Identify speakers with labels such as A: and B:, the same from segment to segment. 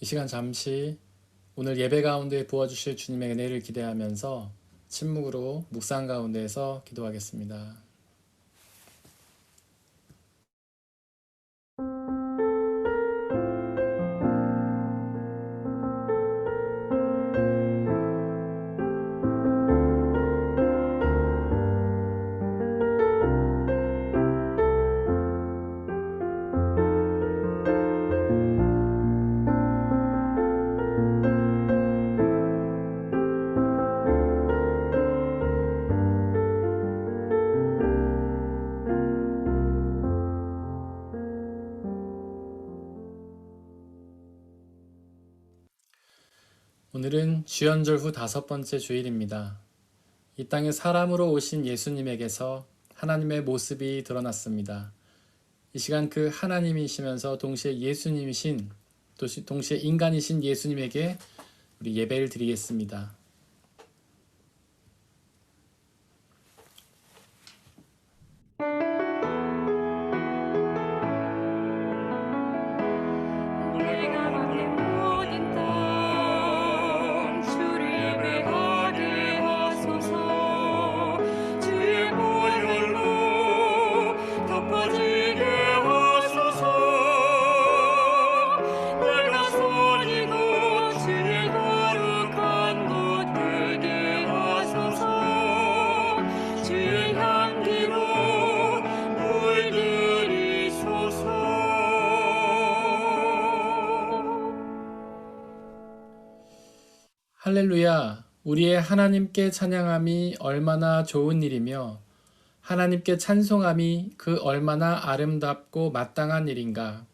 A: 이 시간 잠시 오늘 예배 가운데 부어주실 주님의 은혜를 기대하면서 침묵으로 묵상 가운데에서 기도하겠습니다. 오늘은 주연절 후 5번째 주일입니다. 이 땅에 사람으로 오신 예수님에게서 하나님의 모습이 드러났습니다. 이 시간 그 하나님이시면서 동시에 예수님이신, 동시에 인간이신 예수님에게 우리 예배를 드리겠습니다. 할렐루야, 우리의 하나님께 찬양함이 얼마나 좋은 일이며 하나님께 찬송함이 그 얼마나 아름답고 마땅한 일인가.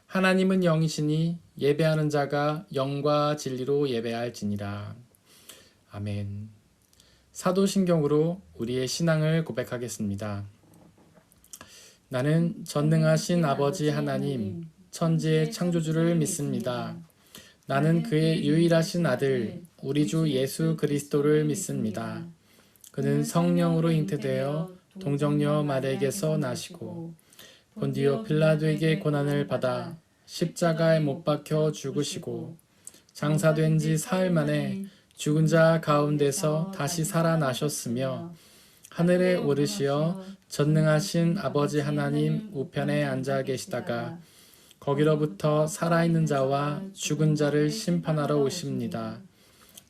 A: 하나님은 영이시니 예배하는 자가 영과 진리로 예배할지니라. 아멘. 사도신경으로 우리의 신앙을 고백하겠습니다. 나는 전능하신 아버지 하나님, 천지의 창조주를 믿습니다. 나는 그의 유일하신 아들, 우리 주 예수 그리스도를 믿습니다. 그는 성령으로 잉태되어 동정녀 마리아에게서 나시고 본디오 필라도에게 고난을 받아 십자가에 못 박혀 죽으시고 장사된 지 사흘 만에 죽은 자 가운데서 다시 살아나셨으며 하늘에 오르시어 전능하신 아버지 하나님 우편에 앉아 계시다가 거기로부터 살아있는 자와 죽은 자를 심판하러 오십니다.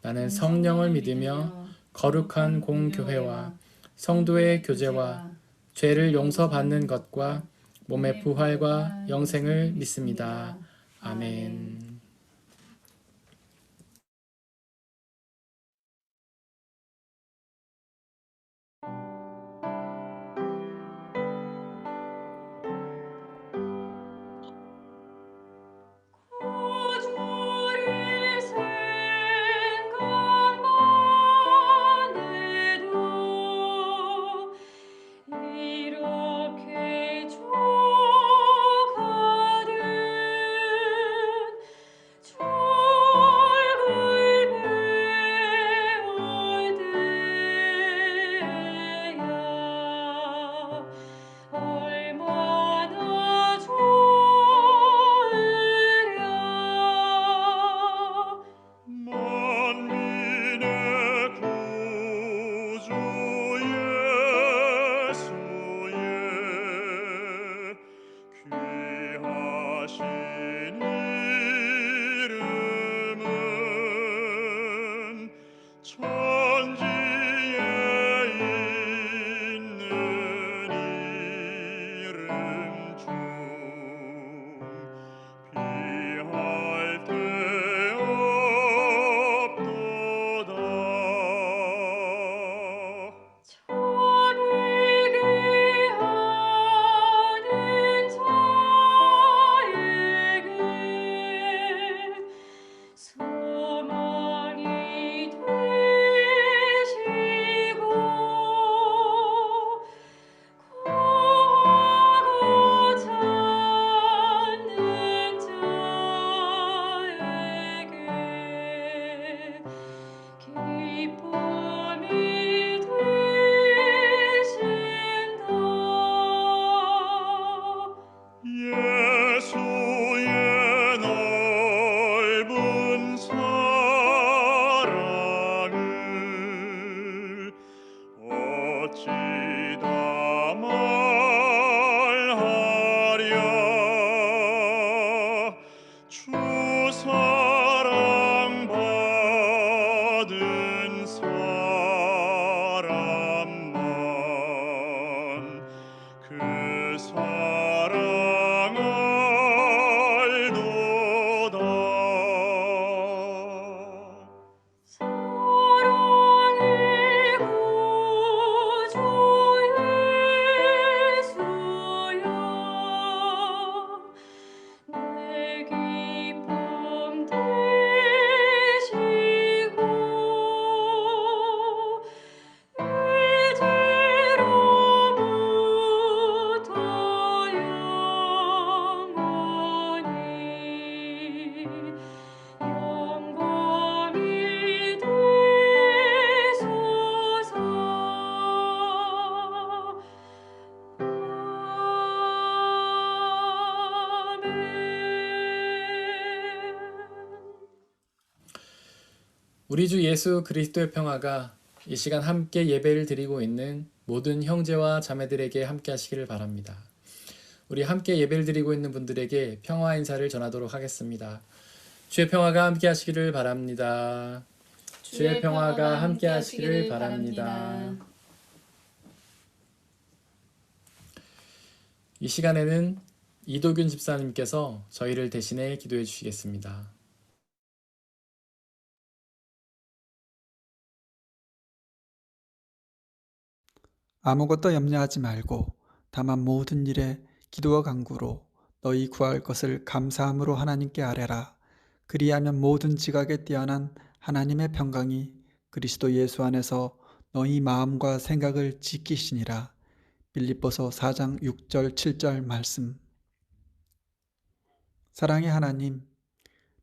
A: 나는 성령을 믿으며 거룩한 공교회와 성도의 교제와 죄를 용서받는 것과 몸의 부활과 영생을 믿습니다. 아멘. 우리 주 예수 그리스도의 평화가 이 시간 함께 예배를 드리고 있는 모든 형제와 자매들에게 함께 하시기를 바랍니다. 우리 함께 예배를 드리고 있는 분들에게 평화 인사를 전하도록 하겠습니다. 주의 평화가 함께 하시기를 바랍니다. 주의 평화가 함께 하시기를 바랍니다. 이 시간에는 이도균 집사님께서 저희를 대신해 기도해 주시겠습니다.
B: 아무것도 염려하지 말고 다만 모든 일에 기도와 간구로 너희 구할 것을 감사함으로 하나님께 아뢰라. 그리하면 모든 지각에 뛰어난 하나님의 평강이 그리스도 예수 안에서 너희 마음과 생각을 지키시니라. 빌립보서 4장 6절 7절 말씀. 사랑의 하나님,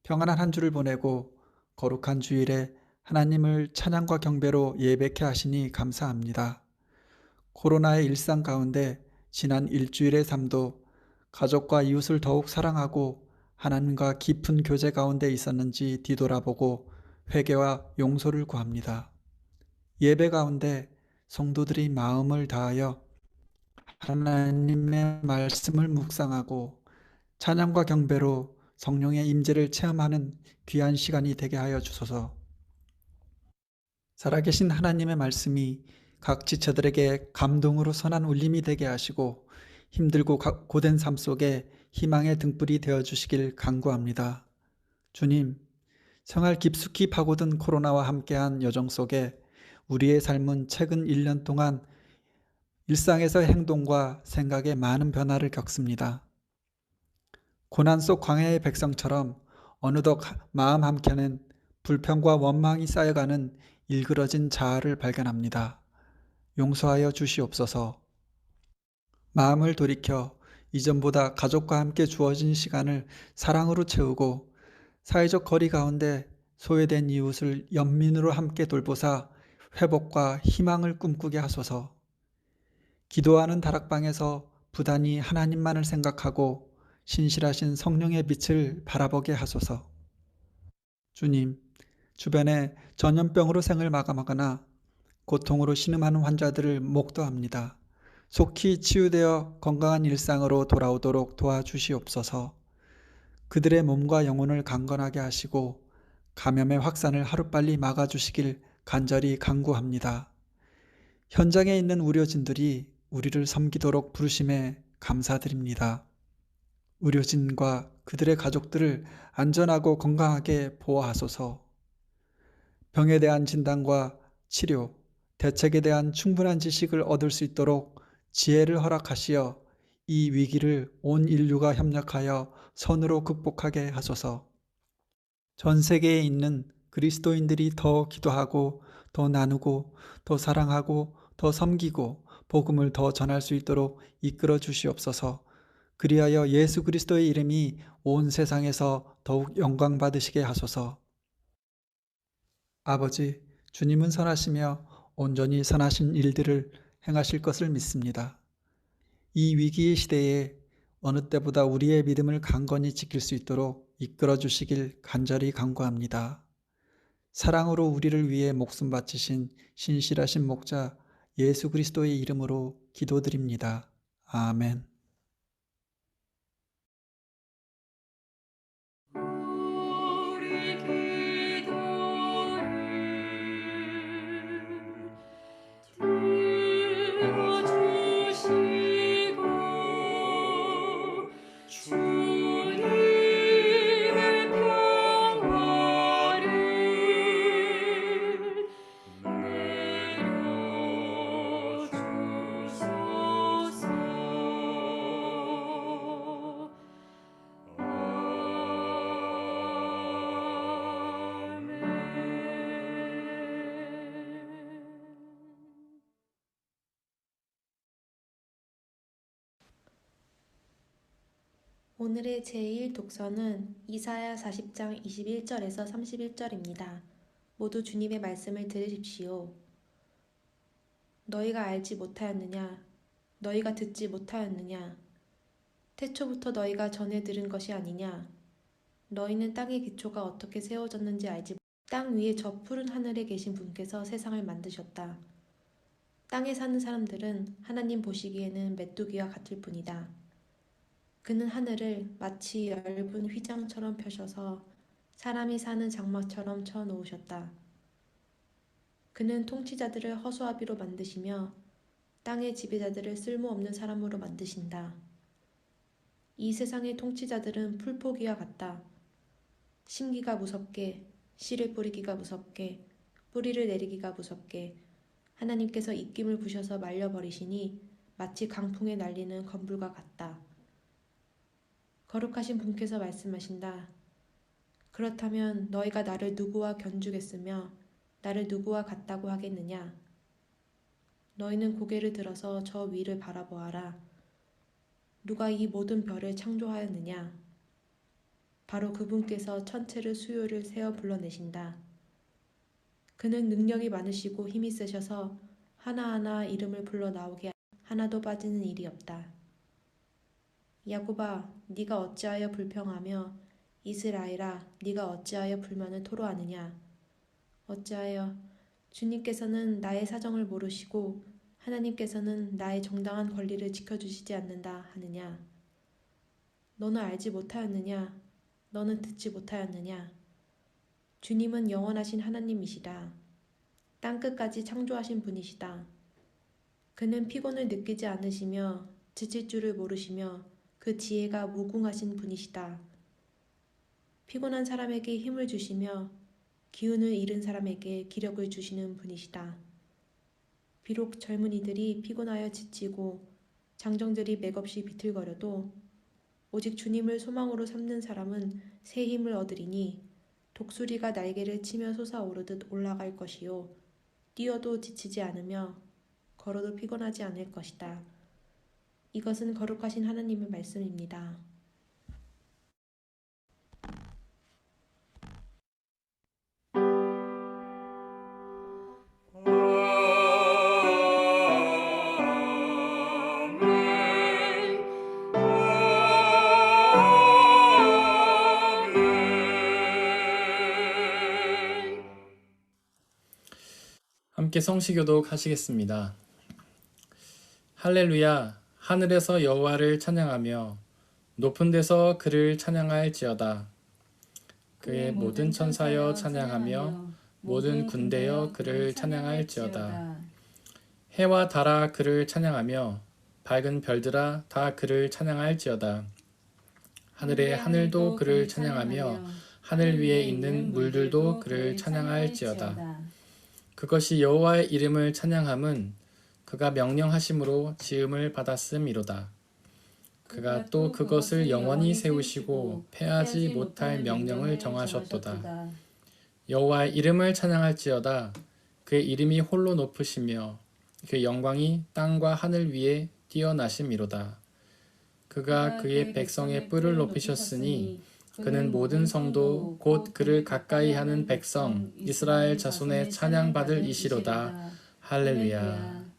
B: 평안한 한 주를 보내고 거룩한 주일에 하나님을 찬양과 경배로 예배케 하시니 감사합니다. 코로나의 일상 가운데 지난 일주일의 삶도 가족과 이웃을 더욱 사랑하고 하나님과 깊은 교제 가운데 있었는지 뒤돌아보고 회개와 용서를 구합니다. 예배 가운데 성도들이 마음을 다하여 하나님의 말씀을 묵상하고 찬양과 경배로 성령의 임재를 체험하는 귀한 시간이 되게 하여 주소서. 살아계신 하나님의 말씀이 각 지체들에게 감동으로 선한 울림이 되게 하시고 힘들고 고된 삶 속에 희망의 등불이 되어 주시길 간구합니다. 주님, 생활 깊숙이 파고든 코로나와 함께한 여정 속에 우리의 삶은 최근 1년 동안 일상에서 행동과 생각에 많은 변화를 겪습니다. 고난 속 광야의 백성처럼 어느덧 마음 한켠엔 불평과 원망이 쌓여가는 일그러진 자아를 발견합니다. 용서하여 주시옵소서. 마음을 돌이켜 이전보다 가족과 함께 주어진 시간을 사랑으로 채우고 사회적 거리 가운데 소외된 이웃을 연민으로 함께 돌보사 회복과 희망을 꿈꾸게 하소서. 기도하는 다락방에서 부단히 하나님만을 생각하고 신실하신 성령의 빛을 바라보게 하소서. 주님, 주변에 전염병으로 생을 마감하거나 고통으로 신음하는 환자들을 목도합니다. 속히 치유되어 건강한 일상으로 돌아오도록 도와주시옵소서. 그들의 몸과 영혼을 강건하게 하시고 감염의 확산을 하루빨리 막아주시길 간절히 간구합니다. 현장에 있는 의료진들이 우리를 섬기도록 부르심에 감사드립니다. 의료진과 그들의 가족들을 안전하고 건강하게 보호하소서. 병에 대한 진단과 치료, 대책에 대한 충분한 지식을 얻을 수 있도록 지혜를 허락하시어 이 위기를 온 인류가 협력하여 선으로 극복하게 하소서. 전 세계에 있는 그리스도인들이 더 기도하고 더 나누고 더 사랑하고 더 섬기고 복음을 더 전할 수 있도록 이끌어 주시옵소서. 그리하여 예수 그리스도의 이름이 온 세상에서 더욱 영광 받으시게 하소서. 아버지, 주님은 선하시며 온전히 선하신 일들을 행하실 것을 믿습니다. 이 위기의 시대에 어느 때보다 우리의 믿음을 강건히 지킬 수 있도록 이끌어 주시길 간절히 간구합니다. 사랑으로 우리를 위해 목숨 바치신 신실하신 목자 예수 그리스도의 이름으로 기도드립니다. 아멘.
C: 우리 기도를 들어주시고 주님의 평화를 내려주소서.
D: 오늘의 제1 독서는 이사야 40장 21절에서 31절입니다. 모두 주님의 말씀을 들으십시오. 너희가 알지 못하였느냐? 너희가 듣지 못하였느냐? 태초부터 너희가 전에 들은 것이 아니냐? 너희는 땅의 기초가 어떻게 세워졌는지 알지 땅 위에 저 푸른 하늘에 계신 분께서 세상을 만드셨다. 땅에 사는 사람들은 하나님 보시기에는 메뚜기와 같을 뿐이다. 그는 하늘을 마치 얇은 휘장처럼 펴셔서 사람이 사는 장막처럼 쳐 놓으셨다. 그는 통치자들을 허수아비로 만드시며 땅의 지배자들을 쓸모없는 사람으로 만드신다. 이 세상의 통치자들은 풀포기와 같다. 심기가 무섭게, 씨를 뿌리기가 무섭게, 뿌리를 내리기가 무섭게 하나님께서 입김을 부셔서 말려버리시니 마치 강풍에 날리는 건불과 같다. 거룩하신 분께서 말씀하신다. 그렇다면 너희가 나를 누구와 견주겠으며 나를 누구와 같다고 하겠느냐? 너희는 고개를 들어서 저 위를 바라보아라. 누가 이 모든 별을 창조하였느냐? 바로 그분께서 천체를 수요를 세어 불러내신다. 그는 능력이 많으시고 힘이 세셔서 하나하나 이름을 불러 나오게 하나도 빠지는 일이 없다. 야곱아, 네가 어찌하여 불평하며 이스라엘아, 네가 어찌하여 불만을 토로하느냐? 어찌하여 주님께서는 나의 사정을 모르시고 하나님께서는 나의 정당한 권리를 지켜주시지 않는다 하느냐? 너는 알지 못하였느냐? 너는 듣지 못하였느냐? 주님은 영원하신 하나님이시다. 땅끝까지 창조하신 분이시다. 그는 피곤을 느끼지 않으시며 지칠 줄을 모르시며 그 지혜가 무궁하신 분이시다. 피곤한 사람에게 힘을 주시며 기운을 잃은 사람에게 기력을 주시는 분이시다. 비록 젊은이들이 피곤하여 지치고 장정들이 맥없이 비틀거려도 오직 주님을 소망으로 삼는 사람은 새 힘을 얻으리니 독수리가 날개를 치며 솟아오르듯 올라갈 것이요 뛰어도 지치지 않으며 걸어도 피곤하지 않을 것이다. 이것은 거룩하신 하나님의 말씀입니다.
C: 아멘. 아멘.
A: 함께 성시교독 하시겠습니다. 할렐루야, 하늘에서 여호와를 찬양하며 높은 데서 그를 찬양할지어다. 그의 모든 천사여 찬양하며 모든 군대여 그를 찬양할지어다. 해와 달아 그를 찬양하며 밝은 별들아 다 그를 찬양할지어다. 하늘의 하늘도 그를 찬양하며 하늘 위에 있는 물들도 그를 찬양할지어다. 그것이 여호와의 이름을 찬양함은 그가 명령하심으로 지음을 받았음이로다. 그가 또 그것을 영원히 세우시고 패하지 못할 명령을 정하셨도다. 여호와의 이름을 찬양할지어다. 그의 이름이 홀로 높으시며 그 영광이 땅과 하늘 위에 뛰어나심이로다. 그가 그의 백성의 뿔을 높이셨으니 그는 모든 성도 곧 그를 가까이 하는 백성 이스라엘 자손의 찬양받을 이시로다. 할렐루야.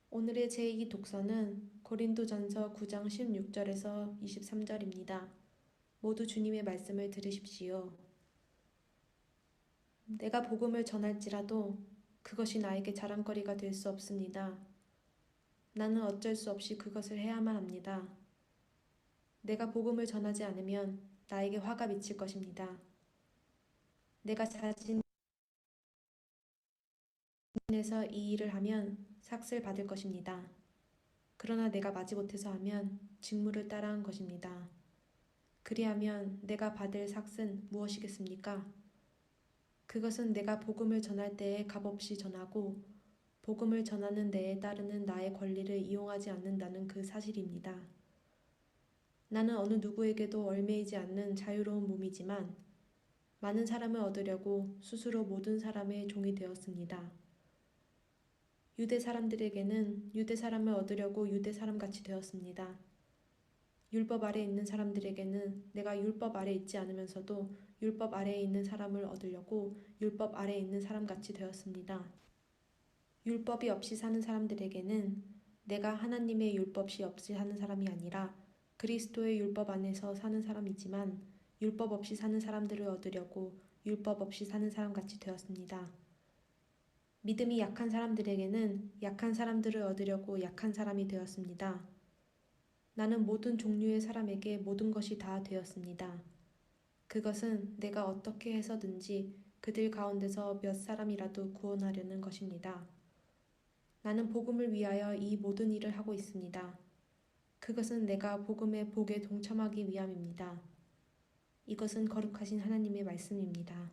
D: 오늘의 제2 독서는 고린도전서 9장 16절에서 23절입니다. 모두 주님의 말씀을 들으십시오. 내가 복음을 전할지라도 그것이 나에게 자랑거리가 될 수 없습니다. 나는 어쩔 수 없이 그것을 해야만 합니다. 내가 복음을 전하지 않으면 나에게 화가 미칠 것입니다. 내가 자진해서 이 일을 하면 삭을 받을 것입니다. 그러나 내가 마지못해서 하면 직무를 따라한 것입니다. 그리하면 내가 받을 삭은 무엇이겠습니까? 그것은 내가 복음을 전할 때에 값없이 전하고 복음을 전하는 데에 따르는 나의 권리를 이용하지 않는다는 그 사실입니다. 나는 어느 누구에게도 얽매이지 않는 자유로운 몸이지만 많은 사람을 얻으려고 스스로 모든 사람의 종이 되었습니다. 유대 사람들에게는 유대 사람을 얻으려고 유대 사람같이 되었습니다. 율법 아래 있는 사람들에게는 내가 율법 아래 있지 않으면서도 율법 아래에 있는 사람을 얻으려고 율법 아래에 있는 사람같이 되었습니다. 율법이 없이 사는 사람들에게는 내가 하나님의 율법이 없이 사는 사람이 아니라 그리스도의 율법 안에서 사는 사람이지만 율법 없이 사는 사람들을 얻으려고 율법 없이 사는 사람같이 되었습니다. 믿음이 약한 사람들에게는 약한 사람들을 얻으려고 약한 사람이 되었습니다. 나는 모든 종류의 사람에게 모든 것이 다 되었습니다. 그것은 내가 어떻게 해서든지 그들 가운데서 몇 사람이라도 구원하려는 것입니다. 나는 복음을 위하여 이 모든 일을 하고 있습니다. 그것은 내가 복음의 복에 동참하기 위함입니다. 이것은 거룩하신 하나님의 말씀입니다.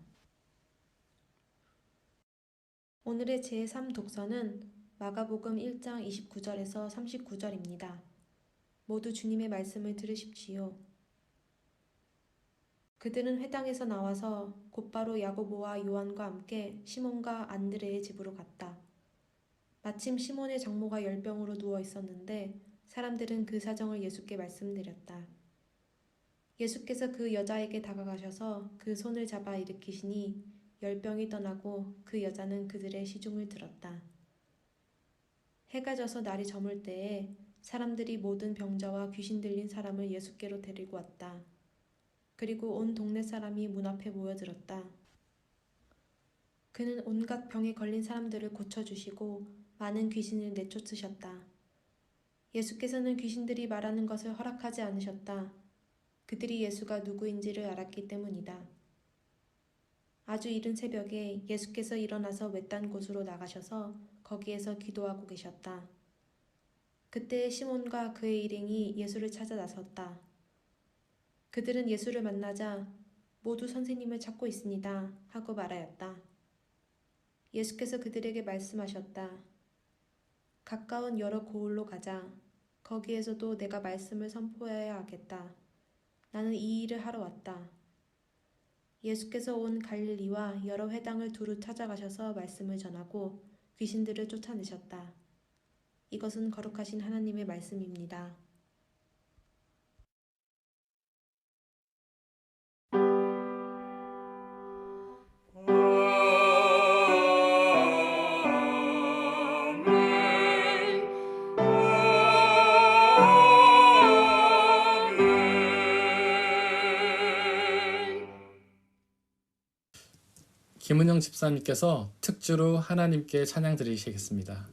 D: 오늘의 제3 독서는 마가복음 1장 29절에서 39절입니다. 모두 주님의 말씀을 들으십시오. 그들은 회당에서 나와서 곧바로 야고보와 요한과 함께 시몬과 안드레의 집으로 갔다. 마침 시몬의 장모가 열병으로 누워 있었는데 사람들은 그 사정을 예수께 말씀드렸다. 예수께서 그 여자에게 다가가셔서 그 손을 잡아 일으키시니 열병이 떠나고 그 여자는 그들의 시중을 들었다. 해가 져서 날이 저물 때에 사람들이 모든 병자와 귀신 들린 사람을 예수께로 데리고 왔다. 그리고 온 동네 사람이 문 앞에 모여들었다. 그는 온갖 병에 걸린 사람들을 고쳐주시고 많은 귀신을 내쫓으셨다. 예수께서는 귀신들이 말하는 것을 허락하지 않으셨다. 그들이 예수가 누구인지를 알았기 때문이다. 아주 이른 새벽에 예수께서 일어나서 외딴 곳으로 나가셔서 거기에서 기도하고 계셨다. 그때 시몬과 그의 일행이 예수를 찾아 나섰다. 그들은 예수를 만나자 모두 선생님을 찾고 있습니다 하고 말하였다. 예수께서 그들에게 말씀하셨다. 가까운 여러 고을로 가자. 거기에서도 내가 말씀을 선포해야 하겠다. 나는 이 일을 하러 왔다. 예수께서 온 갈릴리와 여러 회당을 두루 찾아가셔서 말씀을 전하고 귀신들을 쫓아내셨다. 이것은 거룩하신 하나님의 말씀입니다.
A: 김은영 집사님께서 특주로 하나님께 찬양 드리시겠습니다.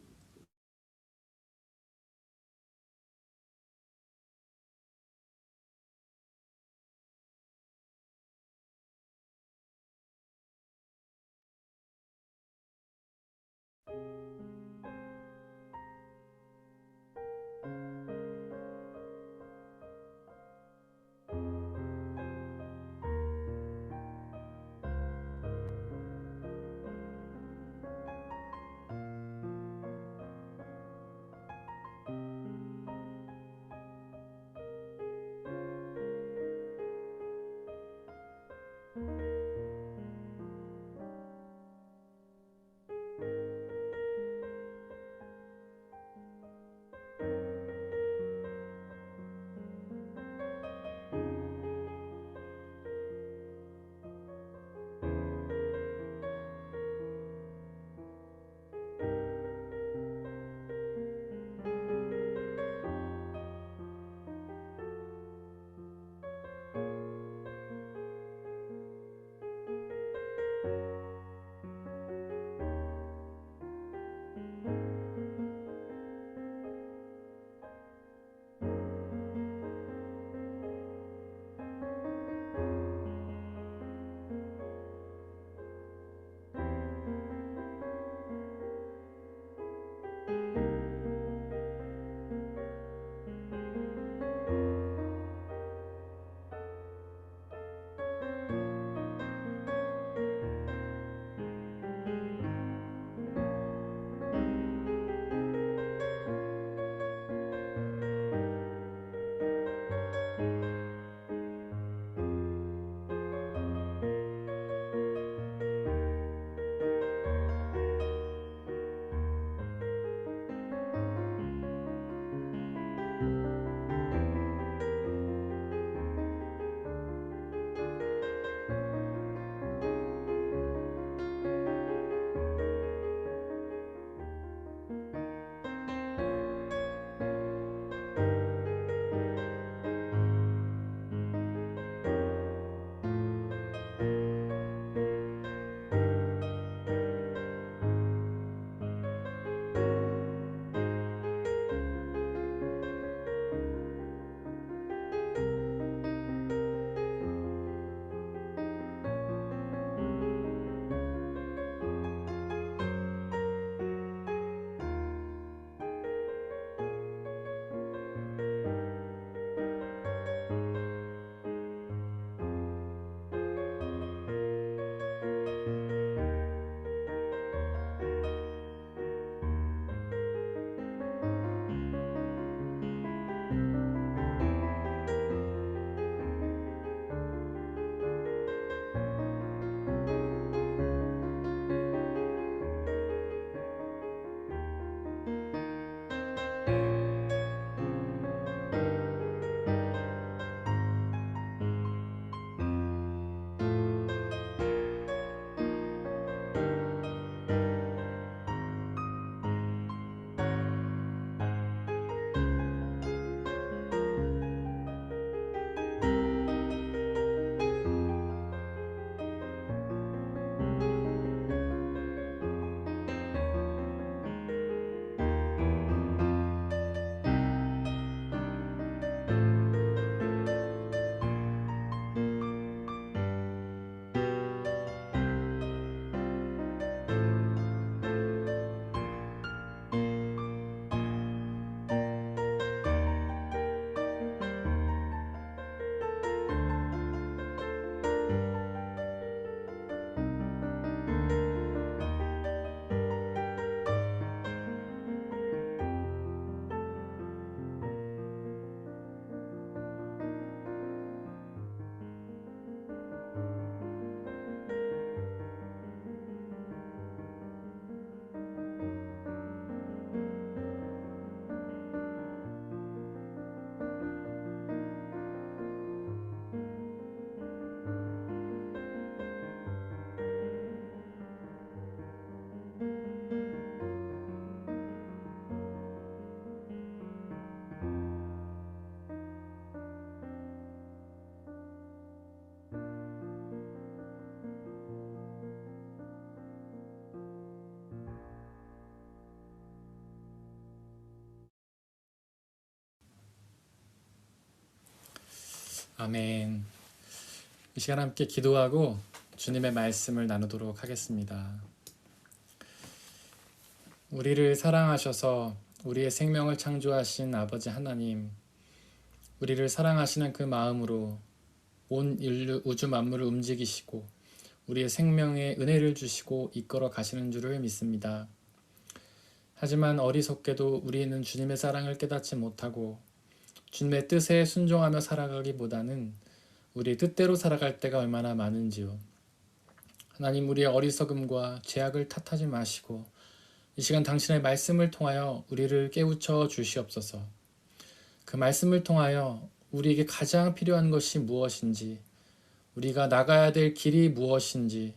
A: 아멘. 이 시간 함께 기도하고 주님의 말씀을 나누도록 하겠습니다. 우리를 사랑하셔서 우리의 생명을 창조하신 아버지 하나님, 우리를 사랑하시는 그 마음으로 온 인류 우주 만물을 움직이시고 우리의 생명에 은혜를 주시고 이끌어 가시는 줄을 믿습니다. 하지만 어리석게도 우리는 주님의 사랑을 깨닫지 못하고 주님의 뜻에 순종하며 살아가기보다는 우리 뜻대로 살아갈 때가 얼마나 많은지요. 하나님, 우리의 어리석음과 죄악을 탓하지 마시고 이 시간 당신의 말씀을 통하여 우리를 깨우쳐 주시옵소서. 그 말씀을 통하여 우리에게 가장 필요한 것이 무엇인지, 우리가 나가야 될 길이 무엇인지,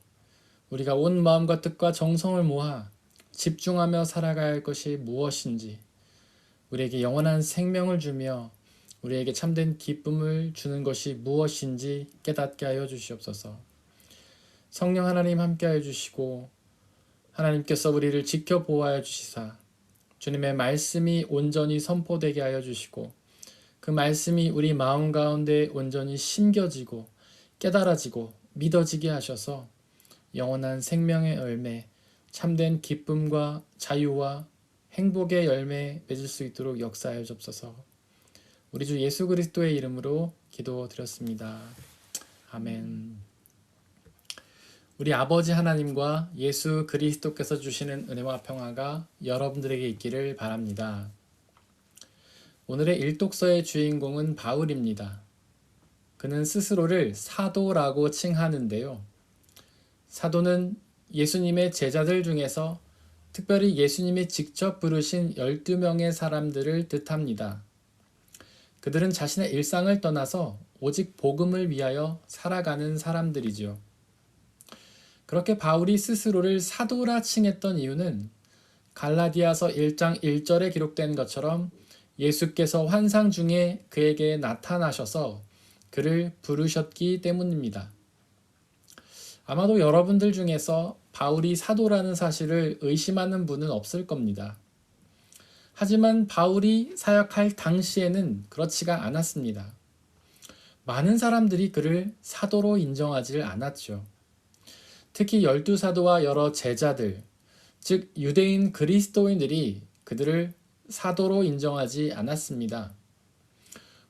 A: 우리가 온 마음과 뜻과 정성을 모아 집중하며 살아가야 할 것이 무엇인지, 우리에게 영원한 생명을 주며 우리에게 참된 기쁨을 주는 것이 무엇인지 깨닫게 하여 주시옵소서. 성령 하나님 함께하여 주시고 하나님께서 우리를 지켜보호하여 주시사 주님의 말씀이 온전히 선포되게 하여 주시고 그 말씀이 우리 마음 가운데 온전히 심겨지고 깨달아지고 믿어지게 하셔서 영원한 생명의 열매, 참된 기쁨과 자유와 행복의 열매 맺을 수 있도록 역사하여 주옵소서. 우리 주 예수 그리스도의 이름으로 기도드렸습니다. 아멘. 우리 아버지 하나님과 예수 그리스도께서 주시는 은혜와 평화가 여러분들에게 있기를 바랍니다. 오늘의 일독서의 주인공은 바울입니다. 그는 스스로를 사도라고 칭하는데요. 사도는 예수님의 제자들 중에서 특별히 예수님이 직접 부르신 12명의 사람들을 뜻합니다. 그들은 자신의 일상을 떠나서 오직 복음을 위하여 살아가는 사람들이죠. 그렇게 바울이 스스로를 사도라 칭했던 이유는 갈라디아서 1장 1절에 기록된 것처럼 예수께서 환상 중에 그에게 나타나셔서 그를 부르셨기 때문입니다. 아마도 여러분들 중에서 바울이 사도라는 사실을 의심하는 분은 없을 겁니다. 하지만 바울이 사역할 당시에는 그렇지가 않았습니다. 많은 사람들이 그를 사도로 인정하지 않았죠. 특히 12사도와 여러 제자들, 즉 유대인 그리스도인들이 그들을 사도로 인정하지 않았습니다.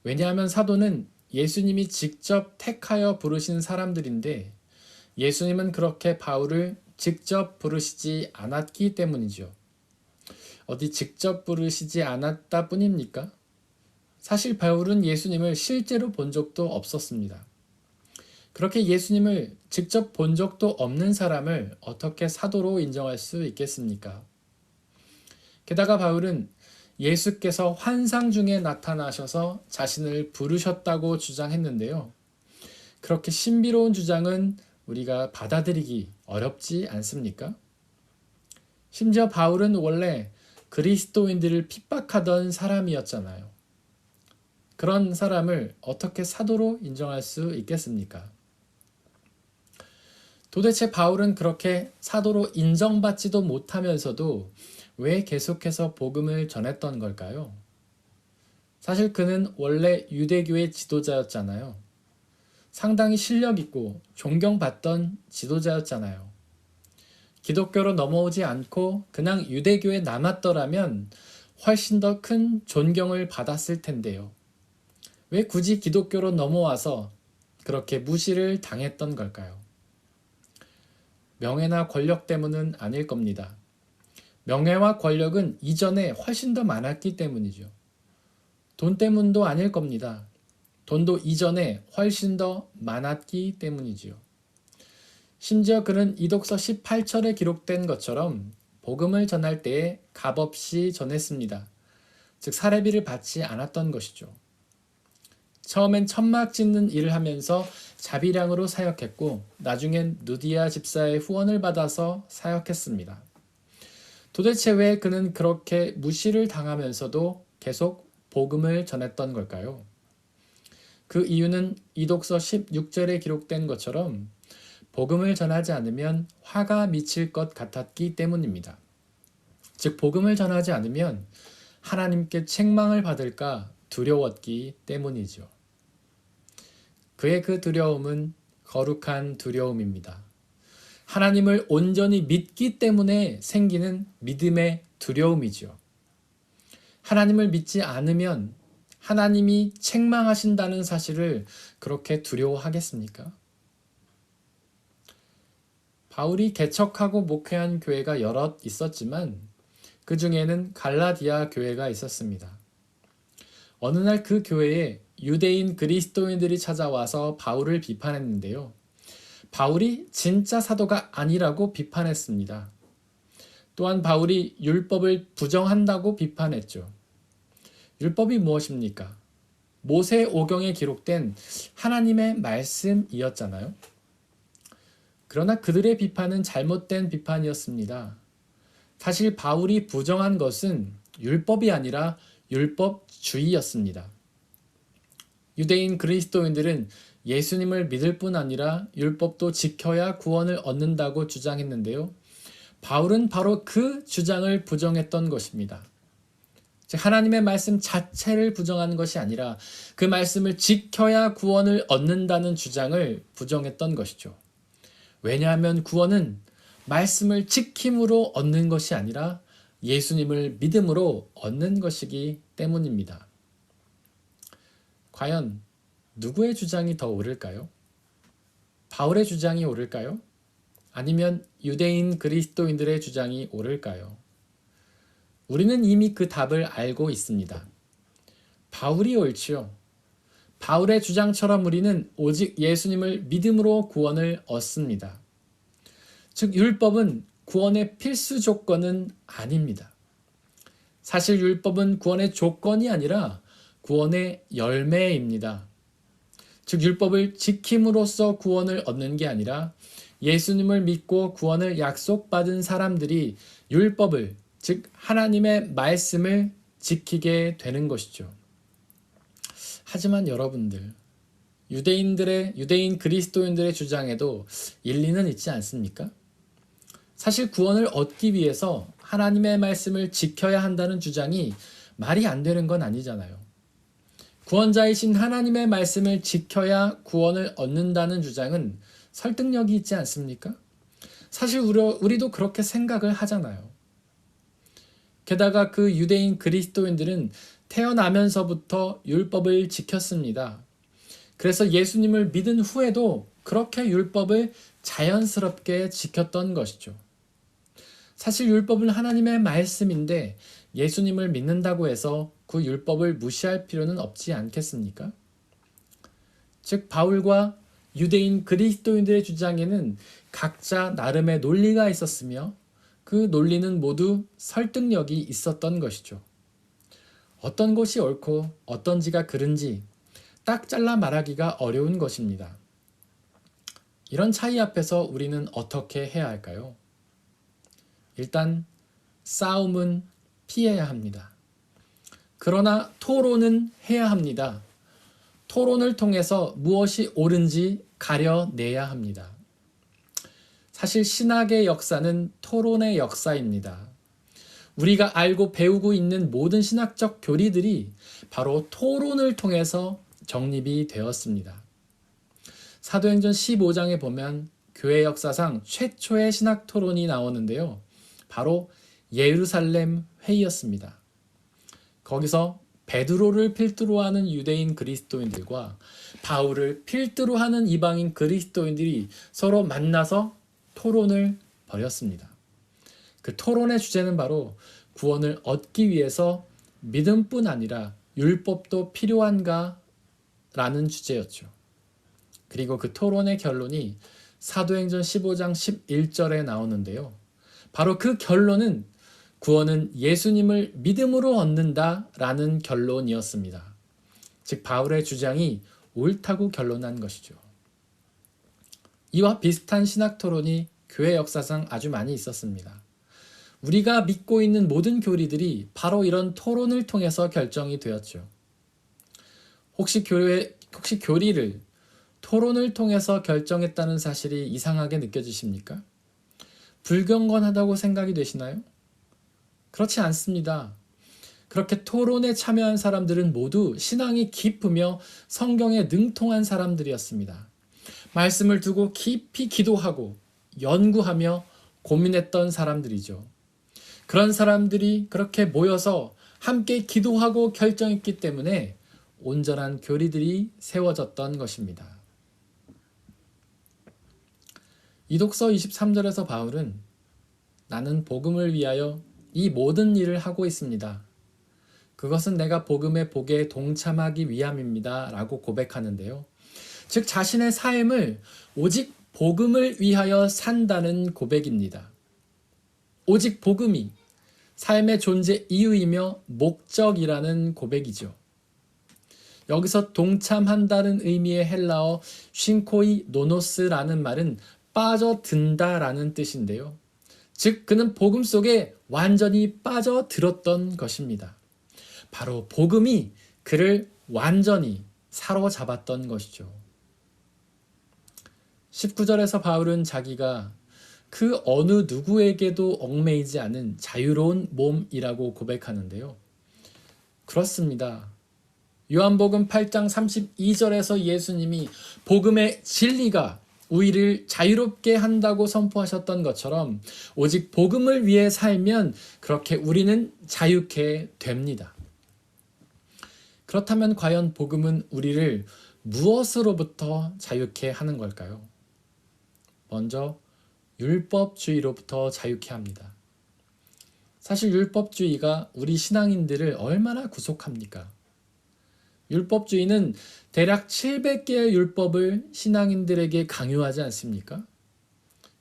A: 왜냐하면 사도는 예수님이 직접 택하여 부르신 사람들인데 예수님은 그렇게 바울을 직접 부르시지 않았기 때문이죠. 어디 직접 부르시지 않았다 뿐입니까? 사실 바울은 예수님을 실제로 본 적도 없었습니다. 그렇게 예수님을 직접 본 적도 없는 사람을 어떻게 사도로 인정할 수 있겠습니까? 게다가 바울은 예수께서 환상 중에 나타나셔서 자신을 부르셨다고 주장했는데요. 그렇게 신비로운 주장은 우리가 받아들이기 어렵지 않습니까? 심지어 바울은 원래 그리스도인들을 핍박하던 사람이었잖아요. 그런 사람을 어떻게 사도로 인정할 수 있겠습니까? 도대체 바울은 그렇게 사도로 인정받지도 못하면서도 왜 계속해서 복음을 전했던 걸까요? 사실 그는 원래 유대교의 지도자였잖아요. 상당히 실력 있고 존경받던 지도자였잖아요. 기독교로 넘어오지 않고 그냥 유대교에 남았더라면 훨씬 더 큰 존경을 받았을 텐데요. 왜 굳이 기독교로 넘어와서 그렇게 무시를 당했던 걸까요? 명예나 권력 때문은 아닐 겁니다. 명예와 권력은 이전에 훨씬 더 많았기 때문이죠. 돈 때문도 아닐 겁니다. 돈도 이전에 훨씬 더 많았기 때문이지요. 심지어 그는 이독서 18절에 기록된 것처럼 복음을 전할 때에 값없이 전했습니다. 즉 사례비를 받지 않았던 것이죠. 처음엔 천막 짓는 일을 하면서 자비량으로 사역했고 나중엔 누디아 집사의 후원을 받아서 사역했습니다. 도대체 왜 그는 그렇게 무시를 당하면서도 계속 복음을 전했던 걸까요? 그 이유는 이독서 16절에 기록된 것처럼 복음을 전하지 않으면 화가 미칠 것 같았기 때문입니다. 즉 복음을 전하지 않으면 하나님께 책망을 받을까 두려웠기 때문이죠. 그의 그 두려움은 거룩한 두려움입니다. 하나님을 온전히 믿기 때문에 생기는 믿음의 두려움이죠. 하나님을 믿지 않으면 하나님이 책망하신다는 사실을 그렇게 두려워하겠습니까? 바울이 개척하고 목회한 교회가 여럿 있었지만 그 중에는 갈라디아 교회가 있었습니다. 어느 날 그 교회에 유대인 그리스도인들이 찾아와서 바울을 비판했는데요. 바울이 진짜 사도가 아니라고 비판했습니다. 또한 바울이 율법을 부정한다고 비판했죠. 율법이 무엇입니까? 모세 오경에 기록된 하나님의 말씀이었잖아요. 그러나 그들의 비판은 잘못된 비판이었습니다. 사실 바울이 부정한 것은 율법이 아니라 율법주의였습니다. 유대인 그리스도인들은 예수님을 믿을 뿐 아니라 율법도 지켜야 구원을 얻는다고 주장했는데요. 바울은 바로 그 주장을 부정했던 것입니다. 즉 하나님의 말씀 자체를 부정하는 것이 아니라 그 말씀을 지켜야 구원을 얻는다는 주장을 부정했던 것이죠. 왜냐하면 구원은 말씀을 지킴으로 얻는 것이 아니라 예수님을 믿음으로 얻는 것이기 때문입니다. 과연 누구의 주장이 더 옳을까요? 바울의 주장이 옳을까요? 아니면 유대인 그리스도인들의 주장이 옳을까요? 우리는 이미 그 답을 알고 있습니다. 바울이 옳지요. 바울의 주장처럼 우리는 오직 예수님을 믿음으로 구원을 얻습니다. 즉 율법은 구원의 필수 조건은 아닙니다. 사실 율법은 구원의 조건이 아니라 구원의 열매입니다. 즉 율법을 지킴으로써 구원을 얻는 게 아니라 예수님을 믿고 구원을 약속받은 사람들이 율법을, 즉 하나님의 말씀을 지키게 되는 것이죠. 하지만 여러분들, 유대인 그리스도인들의 주장에도 일리는 있지 않습니까? 사실 구원을 얻기 위해서 하나님의 말씀을 지켜야 한다는 주장이 말이 안 되는 건 아니잖아요. 구원자이신 하나님의 말씀을 지켜야 구원을 얻는다는 주장은 설득력이 있지 않습니까? 사실 우리도 그렇게 생각을 하잖아요. 게다가 그 유대인 그리스도인들은 태어나면서부터 율법을 지켰습니다. 그래서 예수님을 믿은 후에도 그렇게 율법을 자연스럽게 지켰던 것이죠. 사실 율법은 하나님의 말씀인데 예수님을 믿는다고 해서 그 율법을 무시할 필요는 없지 않겠습니까? 즉 바울과 유대인 그리스도인들의 주장에는 각자 나름의 논리가 있었으며 그 논리는 모두 설득력이 있었던 것이죠. 어떤 것이 옳고 어떤지가 그른지 딱 잘라 말하기가 어려운 것입니다. 이런 차이 앞에서 우리는 어떻게 해야 할까요? 일단 싸움은 피해야 합니다. 그러나 토론은 해야 합니다. 토론을 통해서 무엇이 옳은지 가려내야 합니다. 사실 신학의 역사는 토론의 역사입니다. 우리가 알고 배우고 있는 모든 신학적 교리들이 바로 토론을 통해서 정립이 되었습니다. 사도행전 15장에 보면 교회 역사상 최초의 신학 토론이 나오는데요. 바로 예루살렘 회의였습니다. 거기서 베드로를 필두로 하는 유대인 그리스도인들과 바울을 필두로 하는 이방인 그리스도인들이 서로 만나서 토론을 벌였습니다. 그 토론의 주제는 바로 구원을 얻기 위해서 믿음뿐 아니라 율법도 필요한가? 라는 주제였죠. 그리고 그 토론의 결론이 사도행전 15장 11절에 나오는데요. 바로 그 결론은 구원은 예수님을 믿음으로 얻는다 라는 결론이었습니다. 즉 바울의 주장이 옳다고 결론난 것이죠. 이와 비슷한 신학 토론이 교회 역사상 아주 많이 있었습니다. 우리가 믿고 있는 모든 교리들이 바로 이런 토론을 통해서 결정이 되었죠. 혹시 교리를 토론을 통해서 결정했다는 사실이 이상하게 느껴지십니까? 불경건하다고 생각이 되시나요? 그렇지 않습니다. 그렇게 토론에 참여한 사람들은 모두 신앙이 깊으며 성경에 능통한 사람들이었습니다. 말씀을 두고 깊이 기도하고 연구하며 고민했던 사람들이죠. 그런 사람들이 그렇게 모여서 함께 기도하고 결정했기 때문에 온전한 교리들이 세워졌던 것입니다. 이독서 23절에서 바울은 나는 복음을 위하여 이 모든 일을 하고 있습니다. 그것은 내가 복음의 복에 동참하기 위함입니다. 라고 고백하는데요. 즉 자신의 삶을 오직 복음을 위하여 산다는 고백입니다. 오직 복음이 삶의 존재 이유이며 목적이라는 고백이죠. 여기서 동참한다는 의미의 헬라어 쉰코이 노노스라는 말은 빠져든다라는 뜻인데요. 즉 그는 복음 속에 완전히 빠져들었던 것입니다. 바로 복음이 그를 완전히 사로잡았던 것이죠. 19절에서 바울은 자기가 그 어느 누구에게도 얽매이지 않은 자유로운 몸이라고 고백하는데요. 그렇습니다. 요한복음 8장 32절에서 예수님이 복음의 진리가 우리를 자유롭게 한다고 선포하셨던 것처럼 오직 복음을 위해 살면 그렇게 우리는 자유케 됩니다. 그렇다면 과연 복음은 우리를 무엇으로부터 자유케 하는 걸까요? 먼저 율법주의로부터 자유케 합니다. 사실 율법주의가 우리 신앙인들을 얼마나 구속합니까? 율법주의는 대략 700개의 율법을 신앙인들에게 강요하지 않습니까?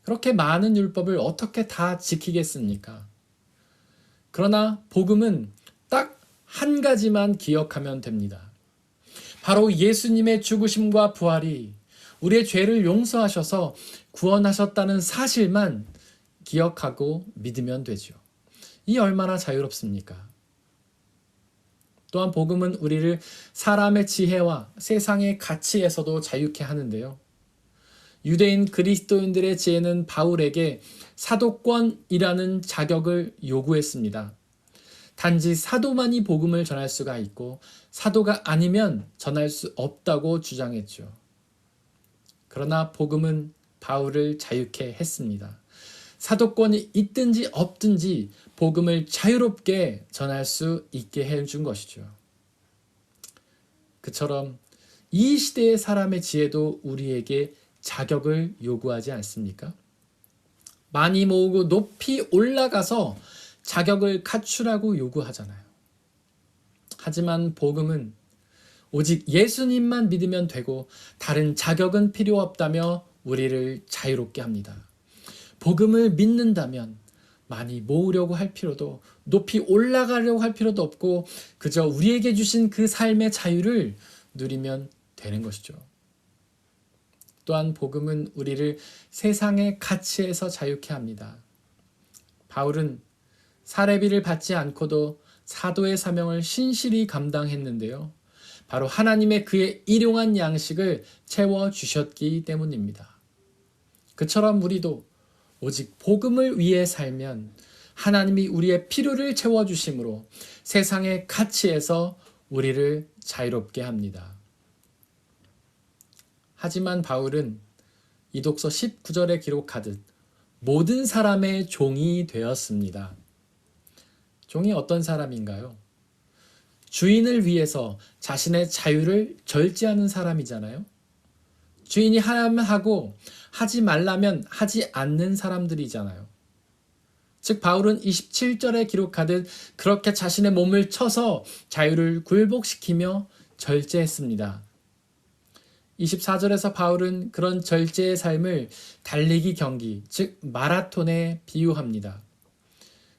A: 그렇게 많은 율법을 어떻게 다 지키겠습니까? 그러나 복음은 딱 한 가지만 기억하면 됩니다. 바로 예수님의 죽으심과 부활이 우리의 죄를 용서하셔서 구원하셨다는 사실만 기억하고 믿으면 되죠. 이 얼마나 자유롭습니까? 또한 복음은 우리를 사람의 지혜와 세상의 가치에서도 자유케 하는데요. 유대인 그리스도인들의 지혜는 바울에게 사도권이라는 자격을 요구했습니다. 단지 사도만이 복음을 전할 수가 있고 사도가 아니면 전할 수 없다고 주장했죠. 그러나 복음은 바울을 자유케 했습니다. 사도권이 있든지 없든지 복음을 자유롭게 전할 수 있게 해준 것이죠. 그처럼 이 시대의 사람의 지혜도 우리에게 자격을 요구하지 않습니까? 많이 모으고 높이 올라가서 자격을 갖추라고 요구하잖아요. 하지만 복음은 오직 예수님만 믿으면 되고 다른 자격은 필요 없다며 우리를 자유롭게 합니다. 복음을 믿는다면 많이 모으려고 할 필요도 높이 올라가려고 할 필요도 없고 그저 우리에게 주신 그 삶의 자유를 누리면 되는 것이죠. 또한 복음은 우리를 세상의 가치에서 자유케 합니다. 바울은 사례비를 받지 않고도 사도의 사명을 신실히 감당했는데요. 바로 하나님의 그의 일용한 양식을 채워주셨기 때문입니다. 그처럼 우리도 오직 복음을 위해 살면 하나님이 우리의 필요를 채워주심으로 세상의 가치에서 우리를 자유롭게 합니다. 하지만 바울은 이독서 19절에 기록하듯 모든 사람의 종이 되었습니다. 종이 어떤 사람인가요? 주인을 위해서 자신의 자유를 절제하는 사람이잖아요. 주인이 하라면 하고 하지 말라면 하지 않는 사람들이잖아요. 즉 바울은 27절에 기록하듯 그렇게 자신의 몸을 쳐서 자유를 굴복시키며 절제했습니다. 24절에서 바울은 그런 절제의 삶을 달리기 경기, 즉 마라톤에 비유합니다.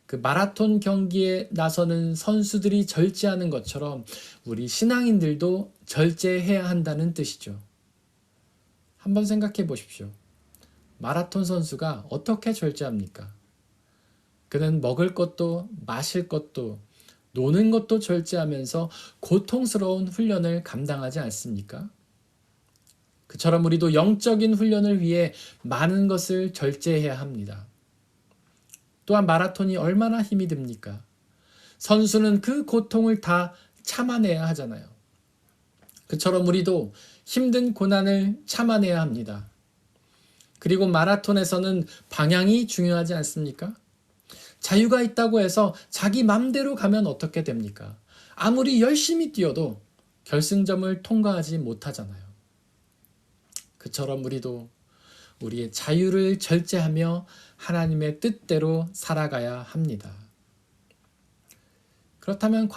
A: 그 마라톤 경기에 나서는 선수들이 절제하는 것처럼 우리 신앙인들도 절제해야 한다는 뜻이죠. 한번 생각해 보십시오. 마라톤 선수가 어떻게 절제합니까? 그는 먹을 것도 마실 것도 노는 것도 절제하면서 고통스러운 훈련을 감당하지 않습니까? 그처럼 우리도 영적인 훈련을 위해 많은 것을 절제해야 합니다. 또한 마라톤이 얼마나 힘이 듭니까? 선수는 그 고통을 다 참아내야 하잖아요. 그처럼 우리도 힘든 고난을 참아내야 합니다. 그리고 마라톤에서는 방향이 중요하지 않습니까? 자유가 있다고 해서 자기 맘대로 가면 어떻게 됩니까? 아무리 열심히 뛰어도 결승점을 통과하지 못하잖아요. 그처럼 우리도 우리의 자유를 절제하며 하나님의 뜻대로 살아가야 합니다. 그렇다면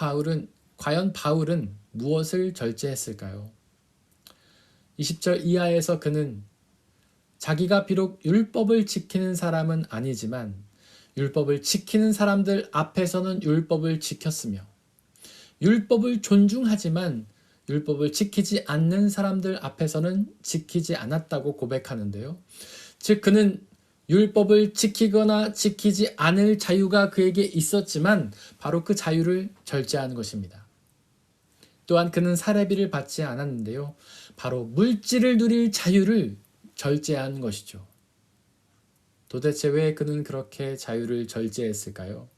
A: 과연 바울은 무엇을 절제했을까요? 20절 이하에서 그는 자기가 비록 율법을 지키는 사람은 아니지만 율법을 지키는 사람들 앞에서는 율법을 지켰으며 율법을 존중하지만 율법을 지키지 않는 사람들 앞에서는 지키지 않았다고 고백하는데요. 즉 그는 율법을 지키거나 지키지 않을 자유가 그에게 있었지만 바로 그 자유를 절제하는 것입니다. 또한 그는 사례비를 받지 않았는데요. 바로 물질을 누릴 자유를 절제한 것이죠. 도대체 왜 그는 그렇게 자유를 절제했을까요?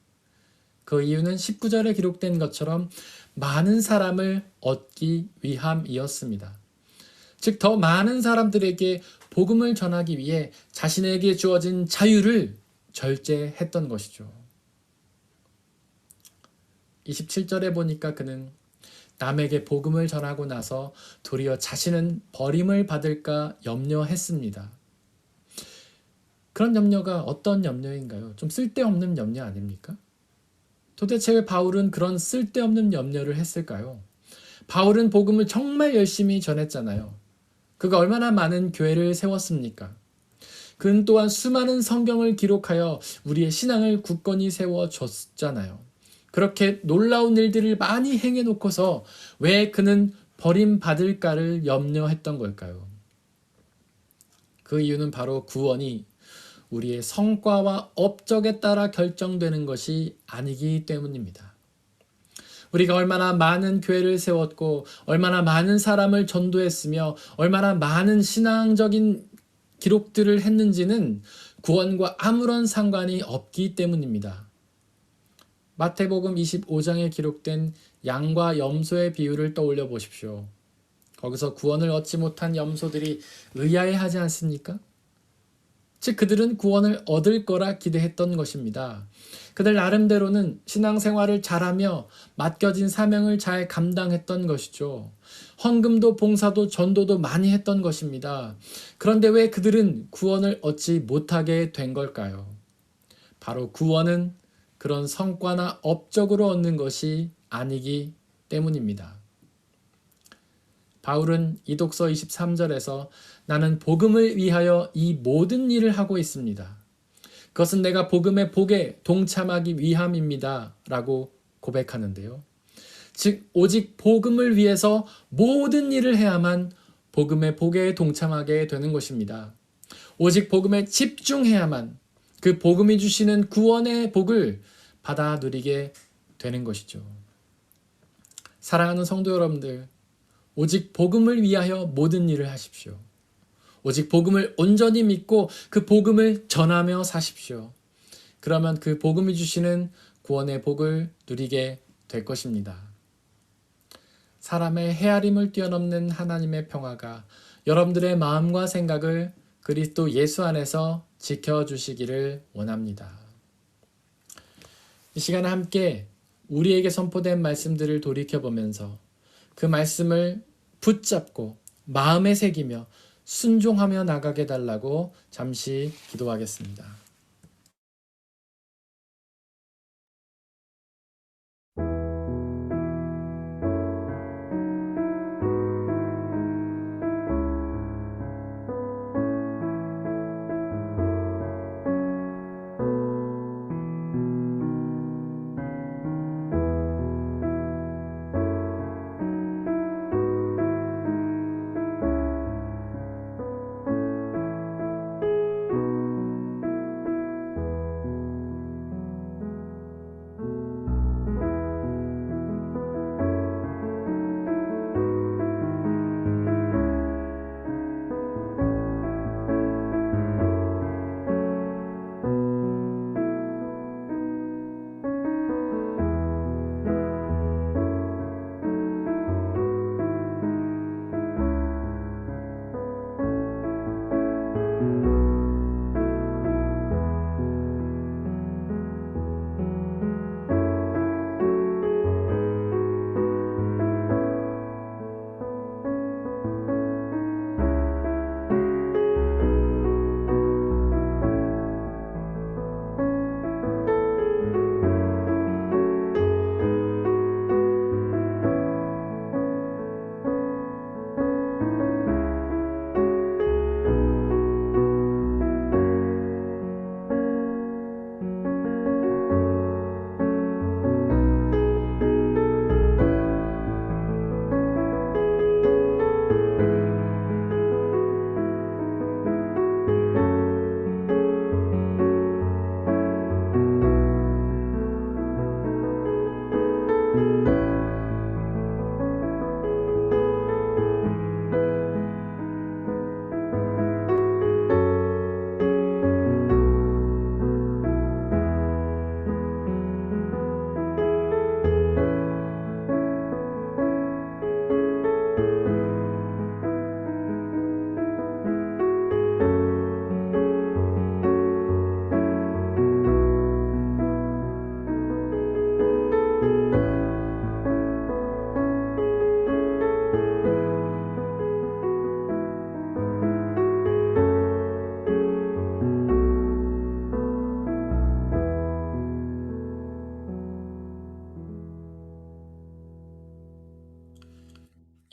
A: 그 이유는 19절에 기록된 것처럼 많은 사람을 얻기 위함이었습니다. 즉 더 많은 사람들에게 복음을 전하기 위해 자신에게 주어진 자유를 절제했던 것이죠. 27절에 보니까 그는 남에게 복음을 전하고 나서 도리어 자신은 버림을 받을까 염려했습니다. 그런 염려가 어떤 염려인가요? 좀 쓸데없는 염려 아닙니까? 도대체 왜 바울은 그런 쓸데없는 염려를 했을까요? 바울은 복음을 정말 열심히 전했잖아요. 그가 얼마나 많은 교회를 세웠습니까? 그는 또한 수많은 성경을 기록하여 우리의 신앙을 굳건히 세워줬잖아요. 그렇게 놀라운 일들을 많이 행해놓고서 왜 그는 버림받을까를 염려했던 걸까요? 그 이유는 바로 구원이 우리의 성과와 업적에 따라 결정되는 것이 아니기 때문입니다. 우리가 얼마나 많은 교회를 세웠고 얼마나 많은 사람을 전도했으며 얼마나 많은 신앙적인 기록들을 했는지는 구원과 아무런 상관이 없기 때문입니다. 마태복음 25장에 기록된 양과 염소의 비유를 떠올려 보십시오. 거기서 구원을 얻지 못한 염소들이 의아해하지 않습니까? 즉 그들은 구원을 얻을 거라 기대했던 것입니다. 그들 나름대로는 신앙생활을 잘하며 맡겨진 사명을 잘 감당했던 것이죠. 헌금도 봉사도 전도도 많이 했던 것입니다. 그런데 왜 그들은 구원을 얻지 못하게 된 걸까요? 바로 구원은 그런 성과나 업적으로 얻는 것이 아니기 때문입니다. 바울은 이독서 23절에서 나는 복음을 위하여 이 모든 일을 하고 있습니다. 그것은 내가 복음의 복에 동참하기 위함입니다. 라고 고백하는데요. 즉 오직 복음을 위해서 모든 일을 해야만 복음의 복에 동참하게 되는 것입니다. 오직 복음에 집중해야만 그 복음이 주시는 구원의 복을 받아 누리게 되는 것이죠. 사랑하는 성도 여러분들, 오직 복음을 위하여 모든 일을 하십시오. 오직 복음을 온전히 믿고 그 복음을 전하며 사십시오. 그러면 그 복음이 주시는 구원의 복을 누리게 될 것입니다. 사람의 헤아림을 뛰어넘는 하나님의 평화가 여러분들의 마음과 생각을 그리스도 예수 안에서 지켜주시기를 원합니다. 이 시간에 함께 우리에게 선포된 말씀들을 돌이켜보면서 그 말씀을 붙잡고 마음에 새기며 순종하며 나가게 달라고 잠시 기도하겠습니다.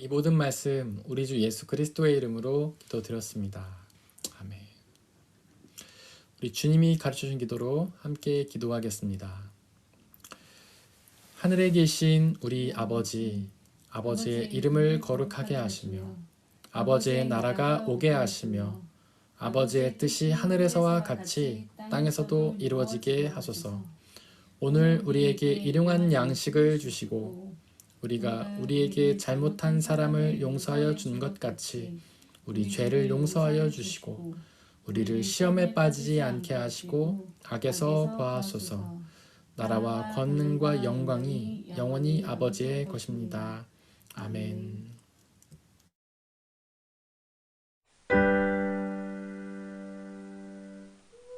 A: 이 모든 말씀 우리 주 예수 그리스도의 이름으로 기도드렸습니다. 아멘. 우리 주님이 가르쳐주신 기도로 함께 기도하겠습니다. 하늘에 계신 우리 아버지, 아버지의 이름을 거룩하게 하시며 아버지의 나라가 오게 하시며 아버지의 뜻이 하늘에서와 같이 땅에서도 이루어지게 하소서. 오늘 우리에게 일용할 양식을 주시고 우리가 우리에게 잘못한 사람을 용서하여 준 것 같이 우리 죄를 용서하여 주시고 우리를 시험에 빠지지 않게 하시고 악에서 구하소서. 나라와 권능과 영광이 영원히 아버지의 것입니다. 아멘.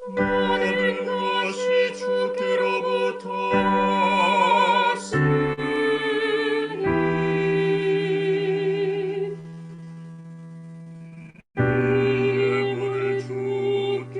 C: 모든 것이 주께로부터 왔으니 오늘 주께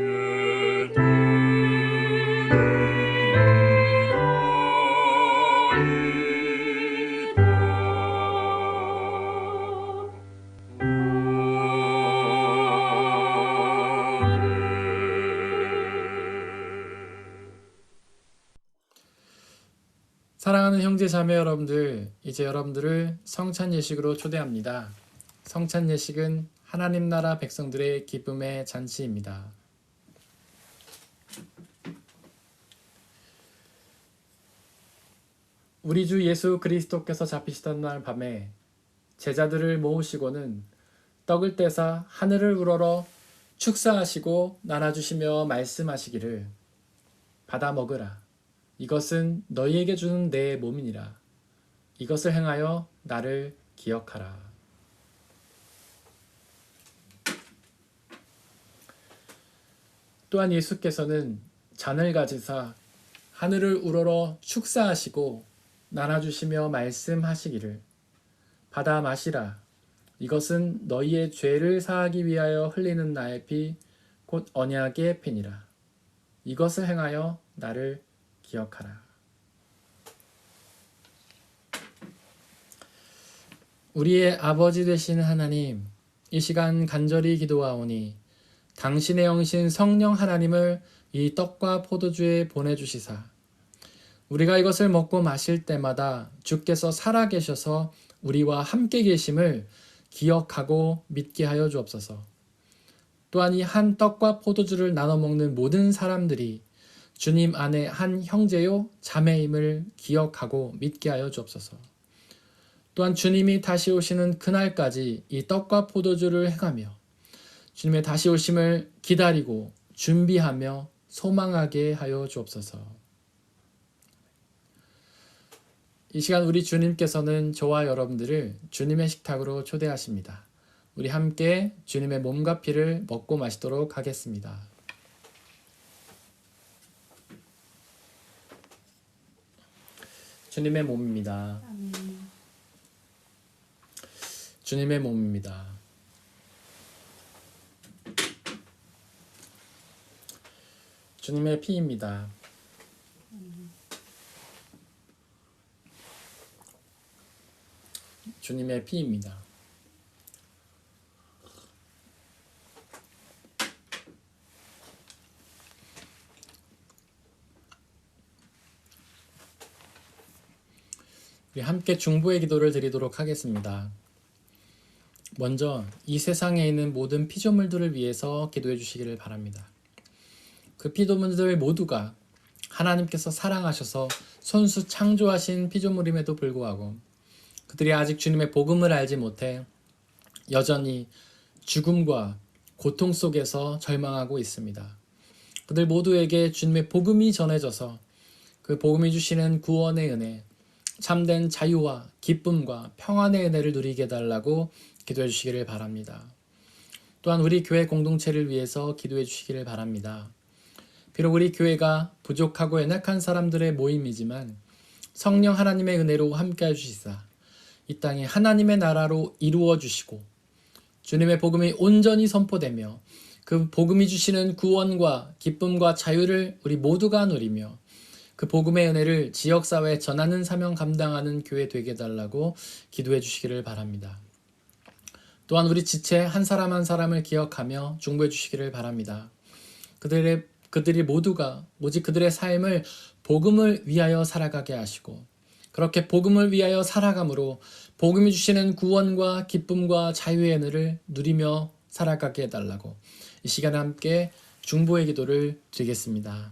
A: 사랑하는 형제 자매 여러분들, 이제 여러분들을 성찬 예식으로 초대합니다. 성찬 예식은 하나님 나라 백성들의 기쁨의 잔치입니다. 우리 주 예수 그리스도께서 잡히시던 날 밤에 제자들을 모으시고는 떡을 떼사 하늘을 우러러 축사하시고 나눠주시며 말씀하시기를 받아 먹으라. 이것은 너희에게 주는 내 몸이니라. 이것을 행하여 나를 기억하라. 또한 예수께서는 잔을 가지사 하늘을 우러러 축사하시고 나눠주시며 말씀하시기를 받아 마시라. 이것은 너희의 죄를 사하기 위하여 흘리는 나의 피 곧 언약의 피니라. 이것을 행하여 나를 기억하라. 우리의 아버지 되신 하나님, 이 시간 간절히 기도하오니 당신의 영신 성령 하나님을 이 떡과 포도주에 보내주시사 우리가 이것을 먹고 마실 때마다 주께서 살아계셔서 우리와 함께 계심을 기억하고 믿게 하여 주옵소서. 또한 이 한 떡과 포도주를 나눠 먹는 모든 사람들이 주님 안에 한 형제요 자매임을 기억하고 믿게 하여 주옵소서. 또한 주님이 다시 오시는 그날까지 이 떡과 포도주를 행하며 주님의 다시 오심을 기다리고 준비하며 소망하게 하여 주옵소서. 이 시간 우리 주님께서는 저와 여러분들을 주님의 식탁으로 초대하십니다. 우리 함께 주님의 몸과 피를 먹고 마시도록 하겠습니다. 주님의 몸입니다. 주님의 몸입니다. 주님의 피입니다. 주님의 피입니다. 우리 함께 중보의 기도를 드리도록 하겠습니다. 먼저 이 세상에 있는 모든 피조물들을 위해서 기도해 주시기를 바랍니다. 그 피조물들 모두가 하나님께서 사랑하셔서 손수 창조하신 피조물임에도 불구하고 그들이 아직 주님의 복음을 알지 못해 여전히 죽음과 고통 속에서 절망하고 있습니다. 그들 모두에게 주님의 복음이 전해져서 그 복음이 주시는 구원의 은혜, 참된 자유와 기쁨과 평안의 은혜를 누리게 해달라고 기도해 주시기를 바랍니다. 또한 우리 교회 공동체를 위해서 기도해 주시기를 바랍니다. 비록 우리 교회가 부족하고 연약한 사람들의 모임이지만 성령 하나님의 은혜로 함께해 주시사 이 땅에 하나님의 나라로 이루어 주시고 주님의 복음이 온전히 선포되며 그 복음이 주시는 구원과 기쁨과 자유를 우리 모두가 누리며 그 복음의 은혜를 지역사회에 전하는 사명 감당하는 교회 되게 해달라고 기도해 주시기를 바랍니다. 또한 우리 지체 한 사람 한 사람을 기억하며 중보해 주시기를 바랍니다. 그들이 모두가 오직 그들의 삶을 복음을 위하여 살아가게 하시고 그렇게 복음을 위하여 살아감으로 복음이 주시는 구원과 기쁨과 자유의 은혜를 누리며 살아가게 해달라고 이 시간에 함께 중보의 기도를 드리겠습니다.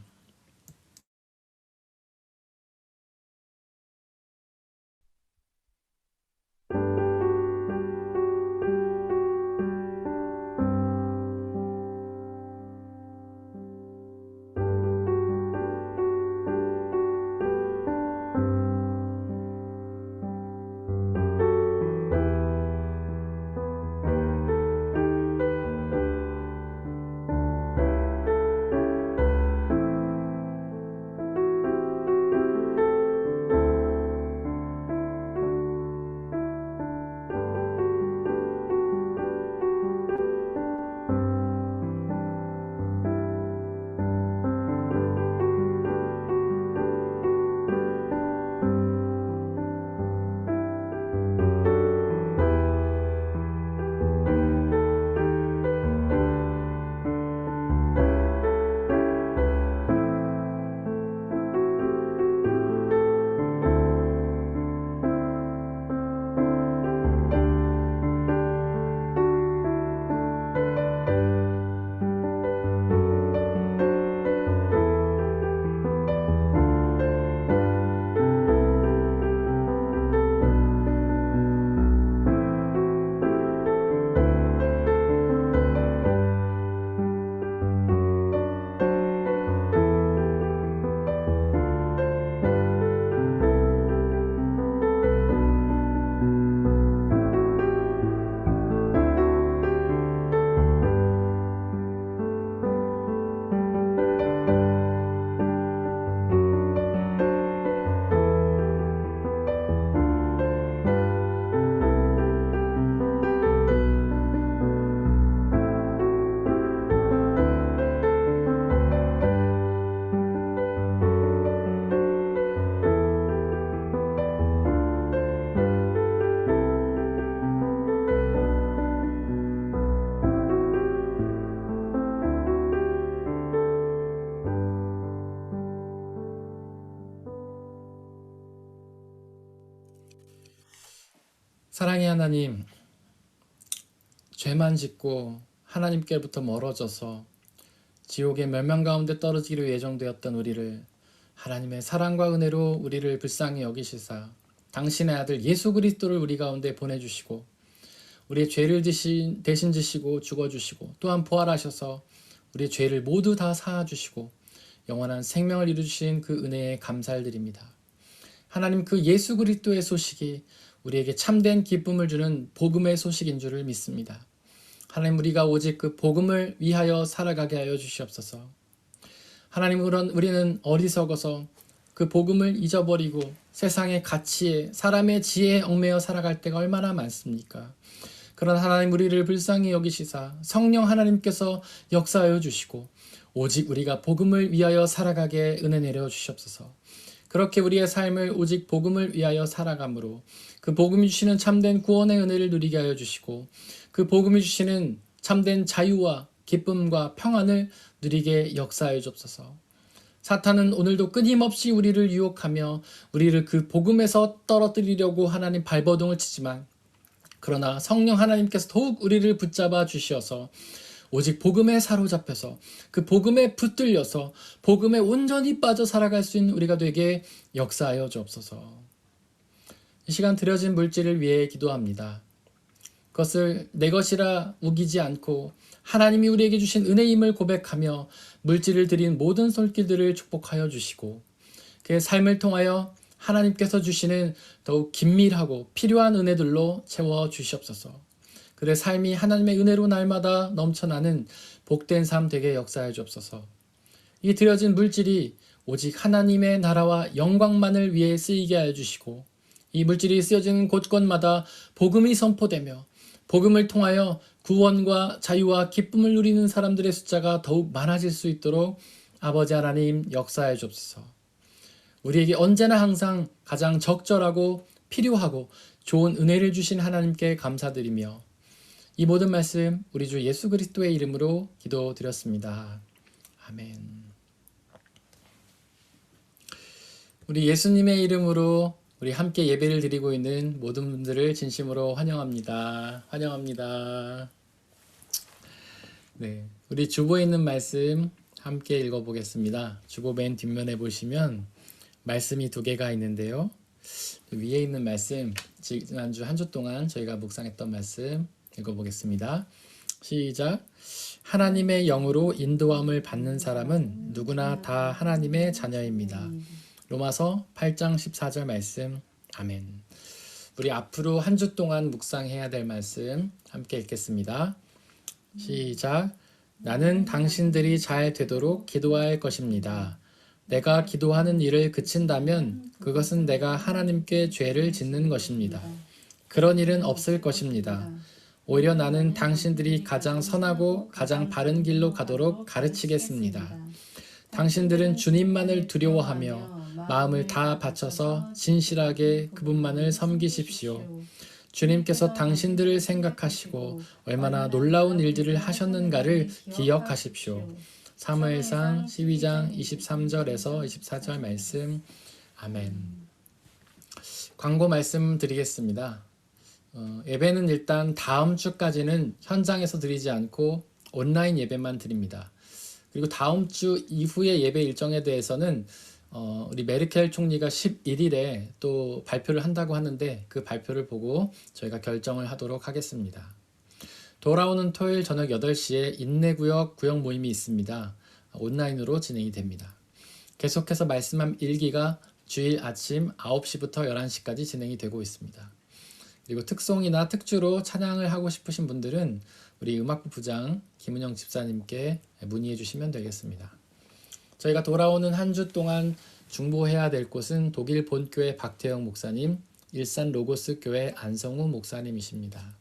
A: 사랑의 하나님, 죄만 짓고 하나님께로부터 멀어져서 지옥의 멸망 가운데 떨어지기로 예정되었던 우리를 하나님의 사랑과 은혜로 우리를 불쌍히 여기시사 당신의 아들 예수 그리스도를 우리 가운데 보내주시고 우리의 죄를 대신 지시고 죽어주시고 또한 부활하셔서 우리의 죄를 모두 다 사하주시고 영원한 생명을 이루신 그 은혜에 감사를 드립니다. 하나님, 그 예수 그리스도의 소식이 우리에게 참된 기쁨을 주는 복음의 소식인 줄을 믿습니다. 하나님, 우리가 오직 그 복음을 위하여 살아가게 하여 주시옵소서. 하나님, 우리는 어리석어서 그 복음을 잊어버리고 세상의 가치에 사람의 지혜에 얽매여 살아갈 때가 얼마나 많습니까? 그러나 하나님, 우리를 불쌍히 여기시사 성령 하나님께서 역사하여 주시고 오직 우리가 복음을 위하여 살아가게 은혜 내려 주시옵소서. 그렇게 우리의 삶을 오직 복음을 위하여 살아감으로 그 복음이 주시는 참된 구원의 은혜를 누리게 하여 주시고 그 복음이 주시는 참된 자유와 기쁨과 평안을 누리게 역사하여 주옵소서. 사탄은 오늘도 끊임없이 우리를 유혹하며 우리를 그 복음에서 떨어뜨리려고 하나님 발버둥을 치지만 그러나 성령 하나님께서 더욱 우리를 붙잡아 주시어서 오직 복음에 사로잡혀서 그 복음에 붙들려서 복음에 온전히 빠져 살아갈 수 있는 우리가 되게 역사하여 주옵소서. 이 시간 드려진 물질을 위해 기도합니다. 그것을 내 것이라 우기지 않고 하나님이 우리에게 주신 은혜임을 고백하며 물질을 드린 모든 손길들을 축복하여 주시고 그의 삶을 통하여 하나님께서 주시는 더욱 긴밀하고 필요한 은혜들로 채워 주시옵소서. 그의 삶이 하나님의 은혜로 날마다 넘쳐나는 복된 삶 되게 역사해 주옵소서. 이 드려진 물질이 오직 하나님의 나라와 영광만을 위해 쓰이게 하여 주시고 이 물질이 쓰여지는 곳곳마다 복음이 선포되며 복음을 통하여 구원과 자유와 기쁨을 누리는 사람들의 숫자가 더욱 많아질 수 있도록 아버지 하나님 역사해 주옵소서. 우리에게 언제나 항상 가장 적절하고 필요하고 좋은 은혜를 주신 하나님께 감사드리며 이 모든 말씀 우리 주 예수 그리스도의 이름으로 기도드렸습니다. 아멘. 우리 예수님의 이름으로 우리 함께 예배를 드리고 있는 모든 분들을 진심으로 환영합니다. 환영합니다. 네, 우리 주보에 있는 말씀 함께 읽어보겠습니다. 주보 맨 뒷면에 보시면 말씀이 두 개가 있는데요. 위에 있는 말씀, 지난주 한 주 동안 저희가 묵상했던 말씀 읽어보겠습니다. 시작. 하나님의 영으로 인도함을 받는 사람은 누구나 다 하나님의 자녀입니다. 로마서 8장 14절 말씀. 아멘. 우리 앞으로 한 주 동안 묵상해야 될 말씀 함께 읽겠습니다. 시작. 나는 당신들이 잘 되도록 기도할 것입니다. 내가 기도하는 일을 그친다면 그것은 내가 하나님께 죄를 짓는 것입니다. 그런 일은 없을 것입니다. 오히려 나는 당신들이 가장 선하고 가장 바른 길로 가도록 가르치겠습니다. 당신들은 주님만을 두려워하며 마음을 다 바쳐서 진실하게 그분만을 섬기십시오. 주님께서 당신들을 생각하시고 얼마나 놀라운 일들을 하셨는가를 기억하십시오. 사무엘상 12장 23절에서 24절 말씀. 아멘. 광고 말씀 드리겠습니다. 예배는 일단 다음 주까지는 현장에서 드리지 않고 온라인 예배만 드립니다. 그리고 다음 주 이후의 예배 일정에 대해서는 우리 메르켈 총리가 11일에 또 발표를 한다고 하는데 그 발표를 보고 저희가 결정을 하도록 하겠습니다. 돌아오는 토요일 저녁 8시에 인내구역 구역 모임이 있습니다. 온라인으로 진행이 됩니다. 계속해서 말씀함 일기가 주일 아침 9시부터 11시까지 진행이 되고 있습니다. 그리고 특송이나 특주로 찬양을 하고 싶으신 분들은 우리 음악부 부장 김은영 집사님께 문의해 주시면 되겠습니다. 저희가 돌아오는 한 주 동안 중보해야 될 곳은 독일 본교회 박태영 목사님, 일산 로고스 교회 안성우 목사님이십니다.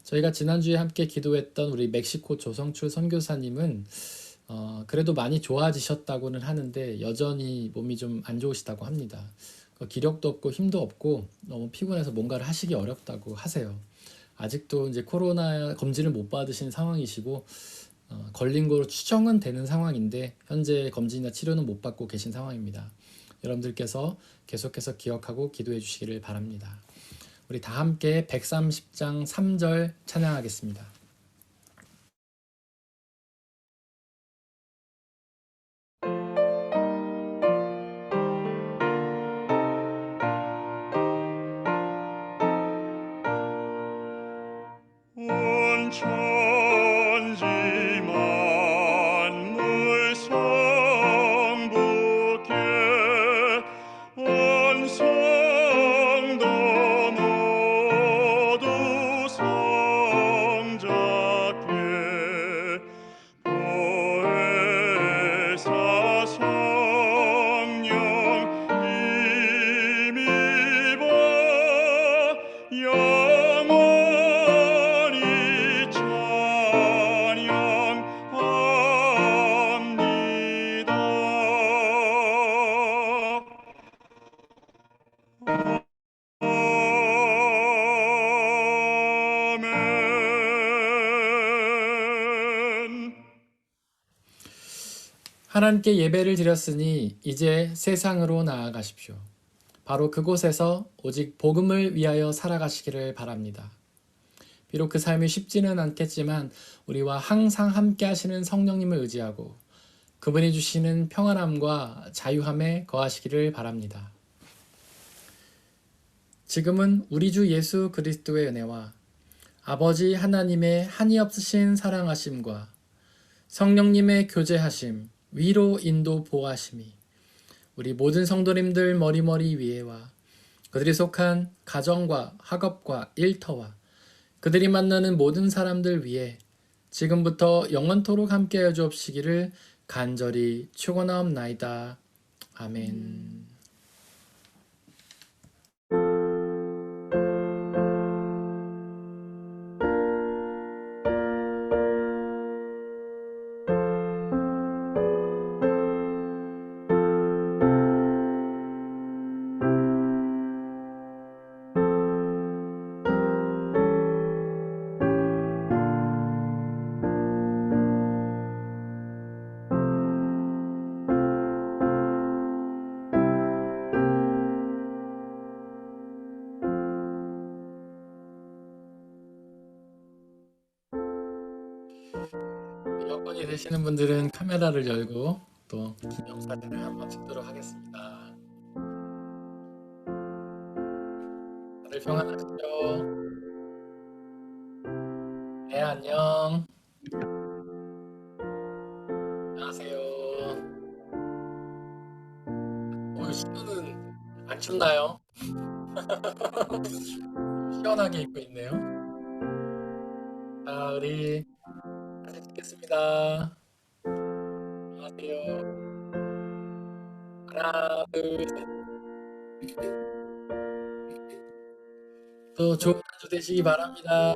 A: 저희가 지난주에 함께 기도했던 우리 멕시코 조성출 선교사님은 그래도 많이 좋아지셨다고는 하는데 여전히 몸이 좀 안 좋으시다고 합니다. 기력도 없고 힘도 없고 너무 피곤해서 뭔가를 하시기 어렵다고 하세요. 아직도 이제 코로나 검진을 못 받으신 상황이시고 걸린 거로 추정은 되는 상황인데 현재 검진이나 치료는 못 받고 계신 상황입니다. 여러분들께서 계속해서 기억하고 기도해 주시기를 바랍니다. 우리 다 함께 130장 3절 찬양하겠습니다.
C: 온 천지 만물 성부께 온 성도 모두 성자께 보혜사 성령 힘입어 영원히 찬양합니다. 아멘.
A: 하나님께 예배를 드렸으니 이제 세상으로 나아가십시오. 바로 그곳에서 오직 복음을 위하여 살아가시기를 바랍니다. 비록 그 삶이 쉽지는 않겠지만 우리와 항상 함께 하시는 성령님을 의지하고 그분이 주시는 평안함과 자유함에 거하시기를 바랍니다. 지금은 우리 주 예수 그리스도의 은혜와 아버지 하나님의 한이 없으신 사랑하심과 성령님의 교제하심, 위로 인도 보호하심이 우리 모든 성도님들 머리머리 위에와 그들이 속한 가정과 학업과 일터와 그들이 만나는 모든 사람들 위에 지금부터 영원토록 함께하여 주옵시기를 간절히 축원하옵나이다. 아멘. 여건이 되시는 분들은 카메라를 열고 또 기념사진을 한번 찍도록 하겠습니다. 다들 평안하시죠? 네, 안녕. 안녕하세요. 오늘 신호는 안 춥나요? 시원하게 입고 있네요. 자, 우리 사진 찍겠습니다. 안녕하세요. 하나, 둘, 셋. 또 좋은 한 주 되시기 바랍니다.